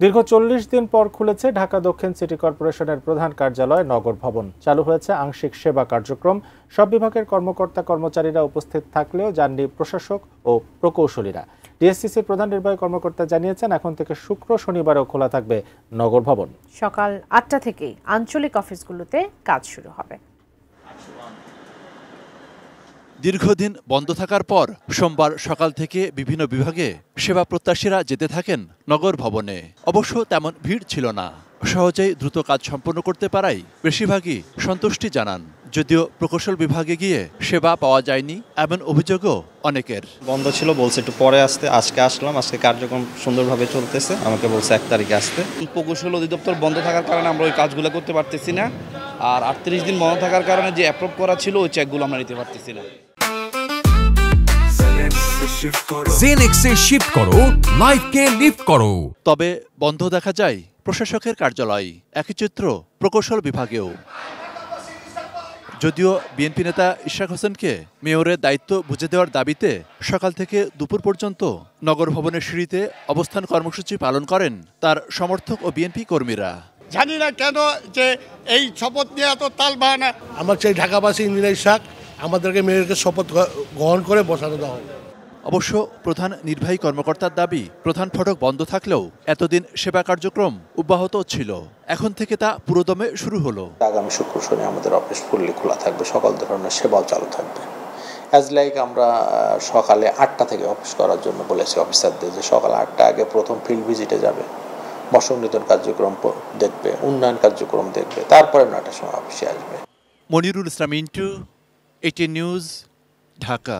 দীর্ঘ ৪০ দিন পর খুলেছে ঢাকা দক্ষিণ সিটি কর্পোরেশনের প্রধান কার্যালয় নগর ভবন। চালু হয়েছে আংশিক সেবা কার্যক্রম। সব বিভাগের কর্মকর্তা কর্মচারীরা উপস্থিত থাকলেও যাননি প্রশাসক ও প্রকৌশলীরা। ডিএসসিসির প্রধান নির্বাহী কর্মকর্তা জানিয়েছেন, এখন থেকে শুক্র শনিবারেও খোলা থাকবে নগর ভবন। সকাল ৮টা থেকেই আঞ্চলিক অফিসগুলোতে কাজ শুরু হবে। দীর্ঘদিন বন্ধ থাকার পর সোমবার সকাল থেকে বিভিন্ন বিভাগে সেবা প্রত্যাশীরা যেতে থাকেন নগর ভবনে। অবশ্য তেমন ভিড় ছিল না। সহজেই দ্রুত কাজ সম্পন্ন করতে পারায় বেশিরভাগই সন্তুষ্টি জানান। যদিও প্রকৌশল বিভাগে গিয়ে সেবা পাওয়া যায়নি এমন অভিযোগও অনেকের। বন্ধ ছিল, বলছে একটু পরে আসতে, আজকে আসলাম। আজকে কার্যক্রম সুন্দরভাবে চলতেছে, আমাকে বলছে 1 তারিখে আসতে। প্রকৌশল অধিদপ্তর বন্ধ থাকার কারণে আমরা ওই কাজগুলো করতে পারতেছি না, আর 38 দিন বন্ধ থাকার কারণে যে অ্যাপ্রুভ করা ছিল ওই চেকগুলো আমরা নিতে পারতেছি না। জেনেক্সে শিফট করো, লাইফকে লিফট করো। তবে বন্ধ দেখা যায় প্রশাসকের কার্যালয়। একই চিত্র প্রকৌশল বিভাগেও। যদিও বিএনপি নেতা ইশরাক হোসেনকে মেয়রের দায়িত্ব বুঝে দেওয়ার দাবিতে সকাল থেকে দুপুর পর্যন্ত নগর ভবনের সিঁড়িতে অবস্থান কর্মসূচি পালন করেন তার সমর্থক ও বিএনপি কর্মীরা। জানি না কেন যে এই শপথ নিয়ে এত তালবাহানা। আমার চাই ঢাকাবাসী ইঞ্জিনিয়ার ইশরাক আমাদেরকে মেয়রকে শপথ গ্রহণ করে বসানো দেওয়া। অবশ্য প্রধান নির্বাহী কর্মকর্তার দাবি, প্রধান ফটক বন্ধ থাকলেও এতদিন সেবা কার্যক্রম অব্যাহত ছিল। এখন থেকে তা পুরোদমে শুরু হলো। আগামী শুক্র শনি আমাদের অফিস ফুললি খোলা থাকবে, সকল ধরনের সেবাও চালু থাকবে। অ্যাজ লাইক আমরা সকালে 8টা থেকে অফিস করার জন্য বলেছি অফিসারদের, যে সকাল 8টা আগে প্রথম ফিল্ড ভিজিটে যাবে, বসংনিধন কার্যক্রম দেখবে, উন্নয়ন কার্যক্রম দেখবে, তারপরে 9টার সময় অফিসে আসবে। মনিরুল ইসলাম, ইন্টু, 18 নিউজ, ঢাকা।